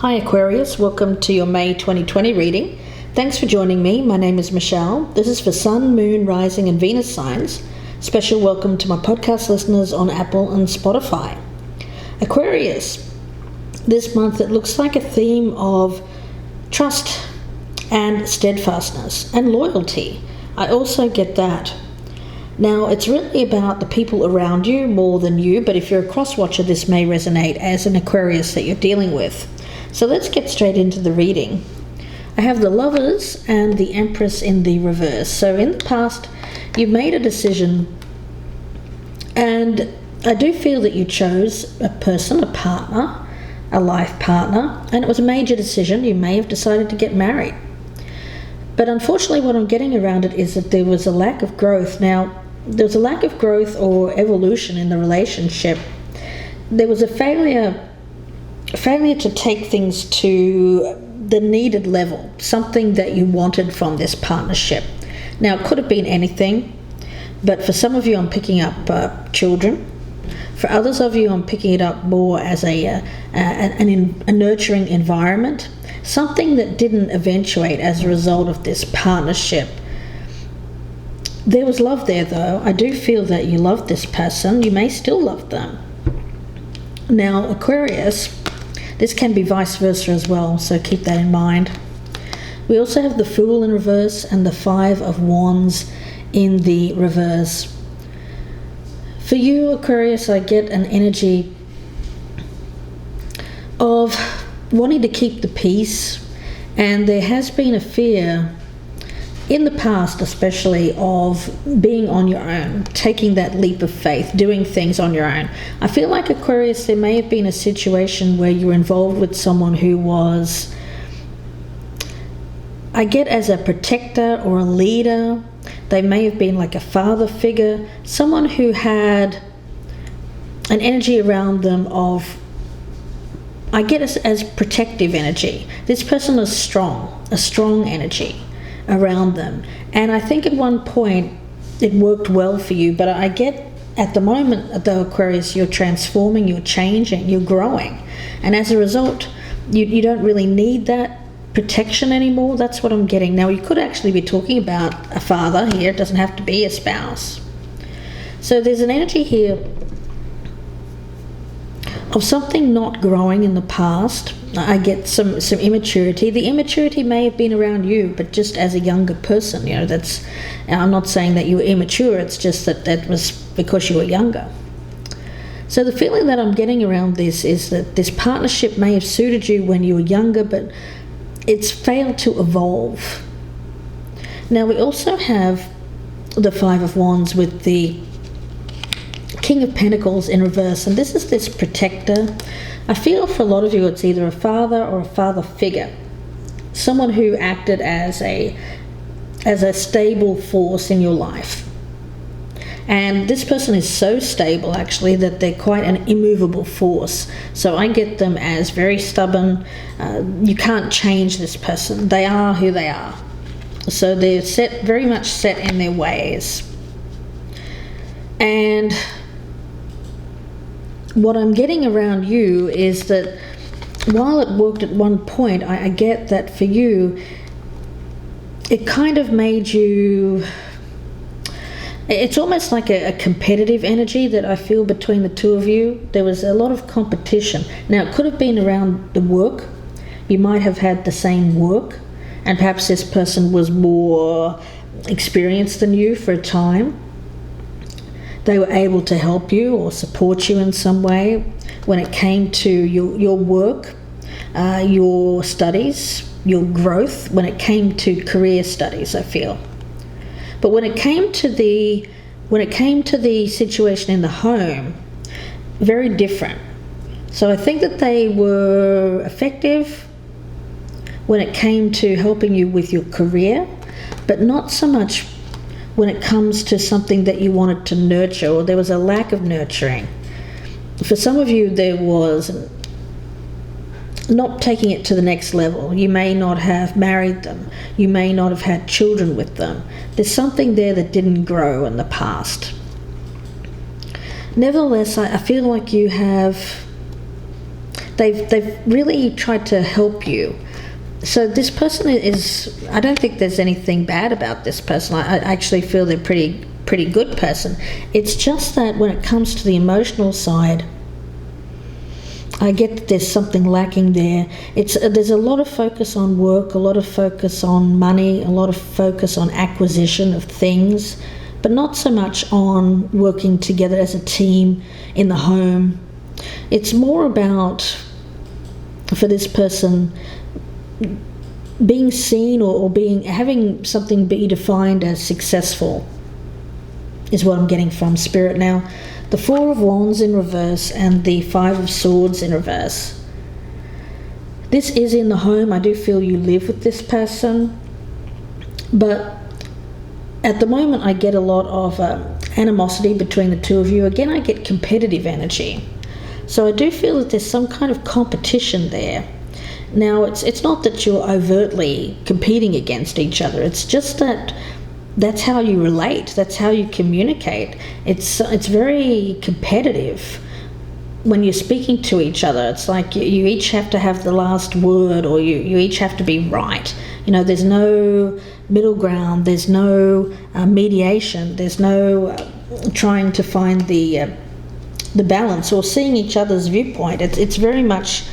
Hi Aquarius, welcome to your May 2020 reading. Thanks for joining me. My name is Michelle. This is for Sun, Moon, Rising and Venus signs. Special welcome to my podcast listeners on Apple and Spotify. Aquarius, this month it looks like a theme of trust and steadfastness and loyalty. I also get that. Now, it's really about the people around you more than you, but if you're a cross-watcher, this may resonate as an Aquarius that you're dealing with. So let's get straight into the reading. I have the Lovers and the Empress in the reverse. So in the past, you've made a decision, and I do feel that you chose a person, a partner, a life partner, and it was a major decision. You may have decided to get married. But unfortunately, what I'm getting around it is that there was a lack of growth. Now, there was a lack of growth or evolution in the relationship. There was a failure to take things to the needed level, something that you wanted from this partnership. Now, it could have been anything, but for some of you, I'm picking up children. For others of you, I'm picking it up more as a nurturing environment, something that didn't eventuate as a result of this partnership. There was love there, though. I do feel that you love this person. You may still love them. Now, Aquarius, this can be vice versa as well, so keep that in mind. We also have the Fool in reverse and the Five of Wands in the reverse. For you, Aquarius, I get an energy of wanting to keep the peace, and there has been a fear in the past, especially, of being on your own, taking that leap of faith, doing things on your own. I feel like, Aquarius, there may have been a situation where you were involved with someone who was, I get as a protector or a leader. They may have been like a father figure, someone who had an energy around them of, I get as protective energy. This person was strong, a strong energy around them. And I think at one point it worked well for you, but I get at the moment, though, Aquarius, you're transforming, you're changing, you're growing. And as a result, you don't really need that protection anymore. That's what I'm getting. Now, you could actually be talking about a father here. It doesn't have to be a spouse. So there's an energy here of something not growing in the past. I get some immaturity. The immaturity may have been around you, but just as a younger person. I'm not saying that you were immature, it's just that was because you were younger. So the feeling that I'm getting around this is that this partnership may have suited you when you were younger, but it's failed to evolve. Now, we also have the Five of Wands with the King of Pentacles in reverse, and this is this protector. I feel for a lot of you it's either a father or a father figure, someone who acted as a stable force in your life. And this person is so stable, actually, that they're quite an immovable force. So I get them as very stubborn. You can't change this person. They are who they are. So they're very much set in their ways. And what I'm getting around you is that while it worked at one point, I get that for you, it kind of made you, it's almost like a competitive energy that I feel between the two of you. There was a lot of competition. Now, it could have been around the work. You might have had the same work, and perhaps this person was more experienced than you for a time. They were able to help you or support you in some way when it came to your work, your studies, your growth, when it came to career studies, I feel. But when it came to the situation in the home, very different. So I think that they were effective when it came to helping you with your career, but not so much when it comes to something that you wanted to nurture, or there was a lack of nurturing. For some of you, there was not taking it to the next level. You may not have married them. You may not have had children with them. There's something there that didn't grow in the past. Nevertheless, I feel like you have they've really tried to help you. So this person is, I don't think there's anything bad about this person. I actually feel they're pretty good person. It's just that when it comes to the emotional side, I get that there's something lacking there. There's a lot of focus on work, a lot of focus on money, a lot of focus on acquisition of things, but not so much on working together as a team in the home. It's more about, for this person, being seen or having something be defined as successful is what I'm getting from Spirit. Now, the Four of Wands in reverse and the Five of Swords in reverse. This is in the home. I do feel you live with this person, but at the moment I get a lot of animosity between the two of you. Again, I get competitive energy. So I do feel that there's some kind of competition there. Now, it's not that you're overtly competing against each other. It's just that that's how you relate. That's how you communicate. It's very competitive when you're speaking to each other. It's like you each have to have the last word, or you each have to be right. There's no middle ground. There's no mediation. There's no trying to find the balance or seeing each other's viewpoint. It's very much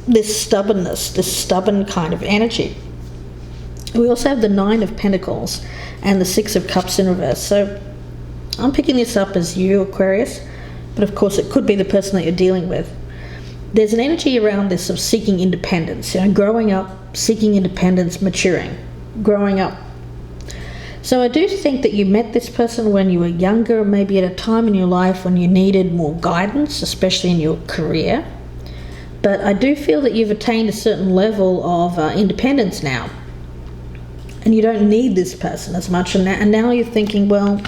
this stubbornness, this stubborn kind of energy. We also have the Nine of Pentacles and the Six of Cups in reverse. So I'm picking this up as you, Aquarius, but of course it could be the person that you're dealing with. There's an energy around this of seeking independence, growing up, seeking independence, maturing, growing up. So I do think that you met this person when you were younger, maybe at a time in your life when you needed more guidance, especially in your career. But I do feel that you've attained a certain level of independence now. And you don't need this person as much. And now you're thinking, well,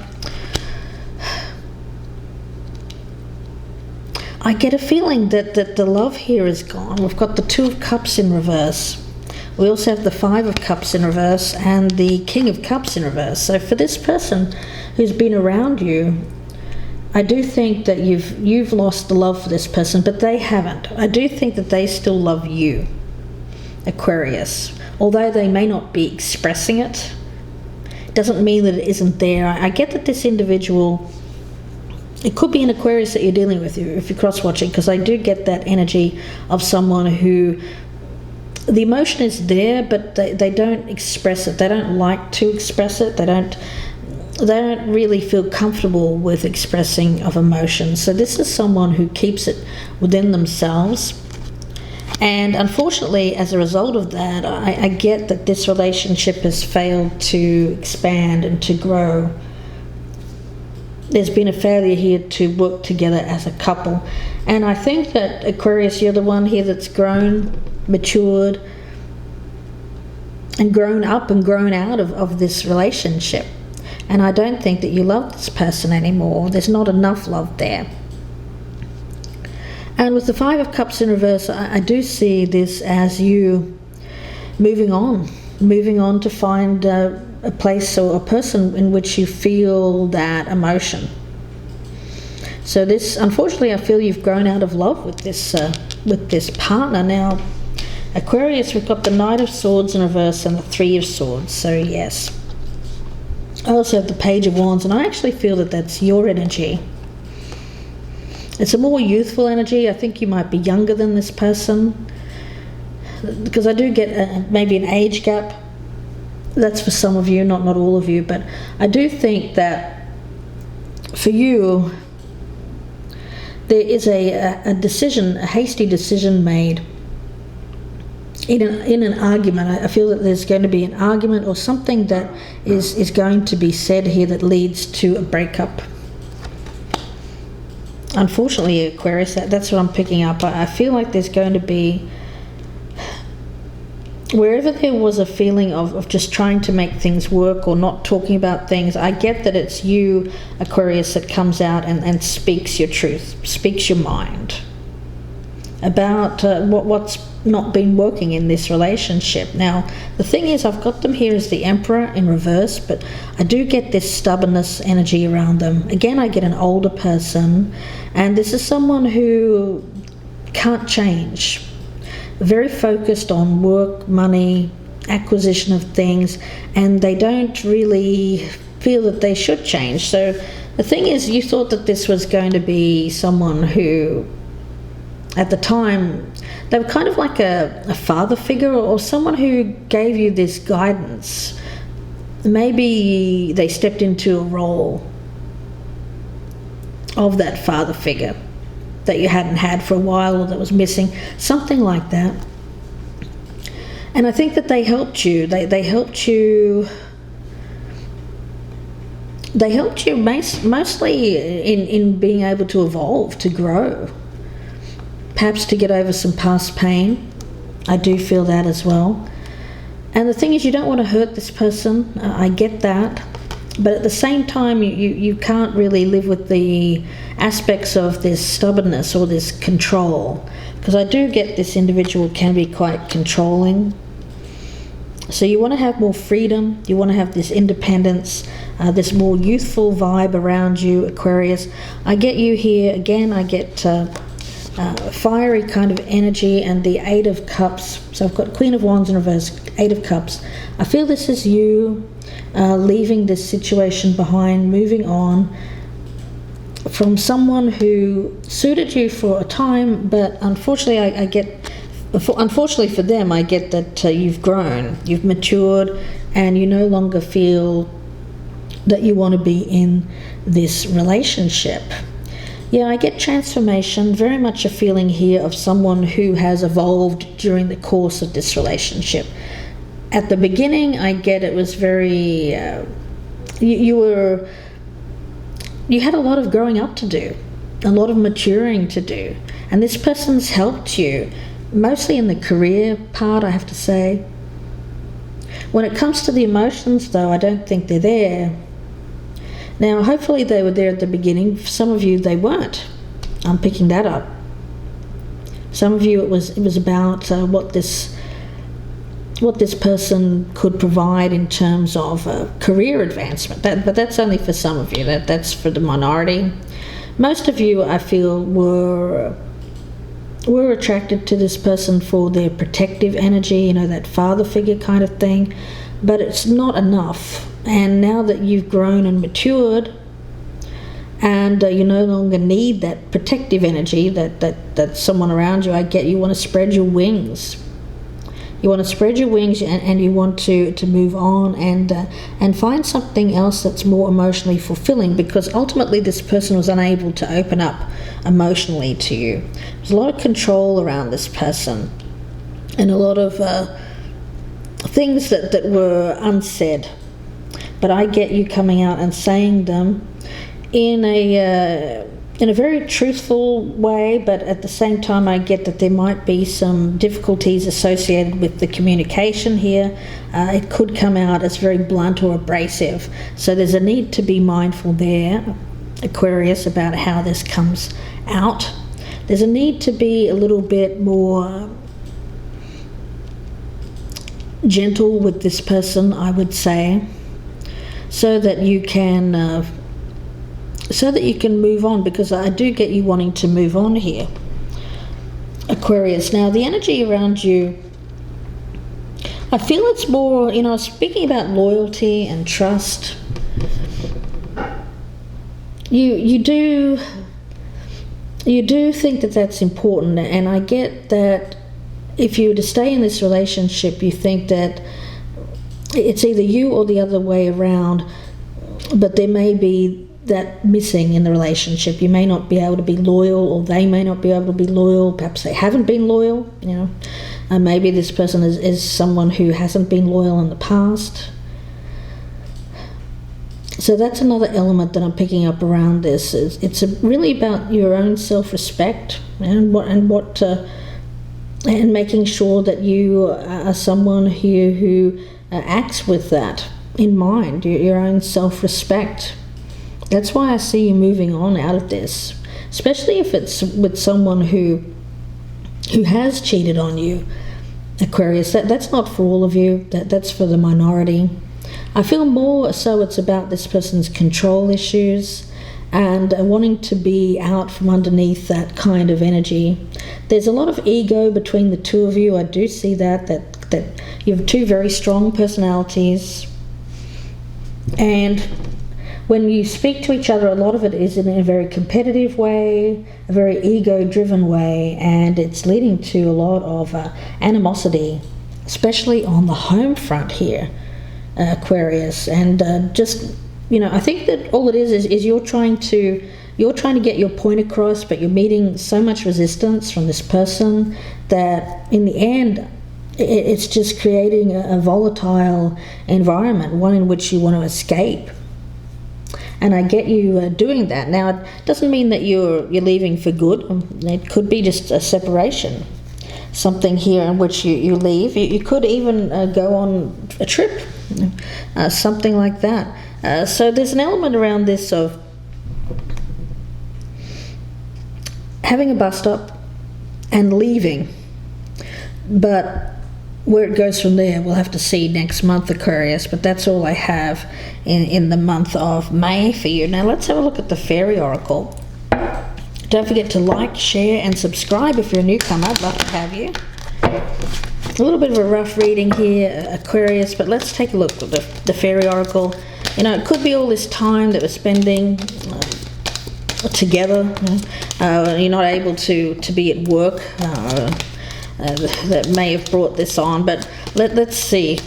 I get a feeling that the love here is gone. We've got the Two of Cups in reverse. We also have the Five of Cups in reverse and the King of Cups in reverse. So for this person who's been around you, I do think that you've lost the love for this person, but they haven't. I do think that they still love you, Aquarius. Although they may not be expressing it, doesn't mean that it isn't there. I get that this individual, it could be an Aquarius that you're dealing with if you're cross-watching, because I do get that energy of someone who, the emotion is there, but they don't express it. They don't like to express it. They don't really feel comfortable with expressing of emotion. So this is someone who keeps it within themselves. And unfortunately, as a result of that, I get that this relationship has failed to expand and to grow. There's been a failure here to work together as a couple. And I think that, Aquarius, you're the one here that's grown, matured, and grown up and grown out of this relationship. And I don't think that you love this person anymore. There's not enough love there. And with the Five of Cups in reverse, I do see this as you moving on to find a place or a person in which you feel that emotion. So this, unfortunately, I feel you've grown out of love with this partner. Now, Aquarius, we've got the Knight of Swords in reverse and the Three of Swords. So yes. I also have the Page of Wands, and I actually feel that that's your energy. It's a more youthful energy. I think you might be younger than this person, because I do get maybe an age gap. That's for some of you, not all of you, but I do think that for you there is a decision, a hasty decision made in an argument. I feel that there's going to be an argument or something that is going to be said here that leads to a breakup. Unfortunately, Aquarius, that's what I'm picking up. I feel like there's going to be, wherever there was a feeling of just trying to make things work or not talking about things, I get that it's you, Aquarius, that comes out and speaks your truth, speaks your mind about what's not been working in this relationship. Now, the thing is, I've got them here as the Emperor in reverse, but I do get this stubbornness energy around them. Again, I get an older person, and this is someone who can't change. Very focused on work, money, acquisition of things, and they don't really feel that they should change. So the thing is, you thought that this was going to be someone who, at the time, they were kind of like a father figure, or someone who gave you this guidance. Maybe they stepped into a role of that father figure that you hadn't had for a while, or that was missing, something like that. And I think that they helped you. They helped you. They helped you mostly in being able to evolve, to grow, perhaps to get over some past pain. I do feel that as well. And the thing is, you don't want to hurt this person. I get that. But at the same time, you can't really live with the aspects of this stubbornness or this control. Because I do get this individual can be quite controlling. So you want to have more freedom. You want to have this independence, this more youthful vibe around you, Aquarius. I get you here. Again, I get fiery kind of energy and the Eight of Cups. So I've got Queen of Wands in reverse, Eight of Cups. I feel this is you leaving this situation behind, moving on from someone who suited you for a time, but unfortunately unfortunately for them, I get that you've grown, you've matured, and you no longer feel that you want to be in this relationship. Yeah, I get transformation, very much a feeling here of someone who has evolved during the course of this relationship. At the beginning, I get it was very, you had a lot of growing up to do, a lot of maturing to do, and this person's helped you, mostly in the career part, I have to say. When it comes to the emotions, though, I don't think they're there. Now, hopefully they were there at the beginning. For some of you, they weren't. I'm picking that up. Some of you, it was about what this person could provide in terms of career advancement. But that's only for some of you. That's for the minority. Most of you, I feel, were attracted to this person for their protective energy, that father figure kind of thing. But it's not enough. And now that you've grown and matured, and you no longer need that protective energy that someone around you, I get you want to spread your wings. You want to spread your wings, and you want to move on and find something else that's more emotionally fulfilling, because ultimately this person was unable to open up emotionally to you. There's a lot of control around this person, and a lot of things that were unsaid. But I get you coming out and saying them in a very truthful way, but at the same time I get that there might be some difficulties associated with the communication here. It could come out as very blunt or abrasive. So there's a need to be mindful there, Aquarius, about how this comes out. There's a need to be a little bit more gentle with this person, I would say, so that you can move on, because I do get you wanting to move on here, Aquarius. Now, the energy around you, I feel it's more, speaking about loyalty and trust. You do think that that's important, and I get that if you were to stay in this relationship, you think that it's either you or the other way around, but there may be that missing in the relationship. You may not be able to be loyal, or they may not be able to be loyal. Perhaps they haven't been loyal, and maybe this person is someone who hasn't been loyal in the past. So that's another element that I'm picking up around this. It's really about your own self-respect and making sure that you are someone who acts with that in mind, your own self-respect. That's why I see you moving on out of this, especially if it's with someone who has cheated on you, Aquarius. That's not for all of you. That's for the minority. I feel more so it's about this person's control issues, and wanting to be out from underneath that kind of energy. There's a lot of ego between the two of you. I do see that you have two very strong personalities, and when you speak to each other, a lot of it is in a very competitive way, a very ego-driven way, and it's leading to a lot of animosity, especially on the home front here, Aquarius. And I think that all it is you're trying to get your point across, but you're meeting so much resistance from this person that in the end, it's just creating a volatile environment, one in which you want to escape. And I get you doing that. Now, it doesn't mean that you're leaving for good. It could be just a separation, something here in which you leave. You could even go on a trip, something like that. So there's an element around this of having a bus stop and leaving. But where it goes from there, we'll have to see next month, Aquarius, but that's all I have in the month of May for you. Now let's have a look at the Fairy Oracle. Don't forget to like, share and subscribe if you're a newcomer. I'd love to have you. A little bit of a rough reading here, Aquarius, but let's take a look at the Fairy Oracle. It could be all this time that we're spending together. You're not able to be at work. That may have brought this on, but let's see.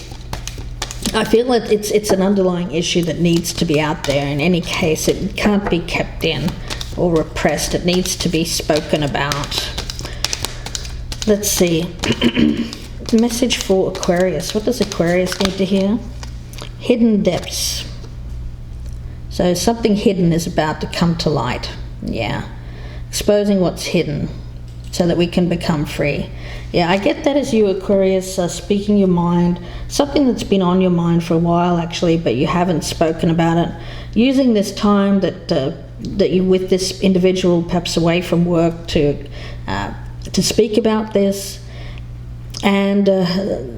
I feel that it's an underlying issue that needs to be out there. In any case, it can't be kept in or repressed. It needs to be spoken about. Let's see. Message for Aquarius. What does Aquarius need to hear? Hidden depths. So something hidden is about to come to light. Yeah. Exposing what's hidden so that we can become free. Yeah, I get that as you, Aquarius, speaking your mind, something that's been on your mind for a while actually, but you haven't spoken about it. Using this time that you with this individual, perhaps away from work, to speak about this. And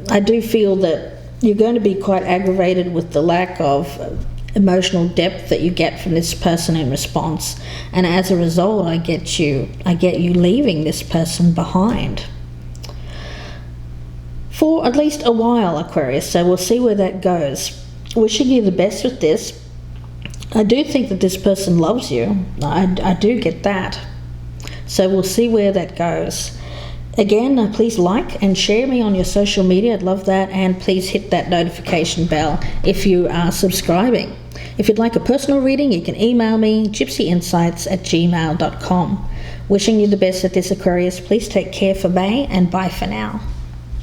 I do feel that you're going to be quite aggravated with the lack of emotional depth that you get from this person in response, and as a result, I get you leaving this person behind for at least a while, Aquarius. So we'll see where that goes. Wishing you the best with this. I do think that this person loves you. I do get that. So we'll see where that goes. Again, please like and share me on your social media. I'd love that. And please hit that notification bell if you are subscribing. If you'd like a personal reading, you can email me, gypsyinsights@gmail.com. Wishing you the best at this, Aquarius. Please take care for May, and bye for now.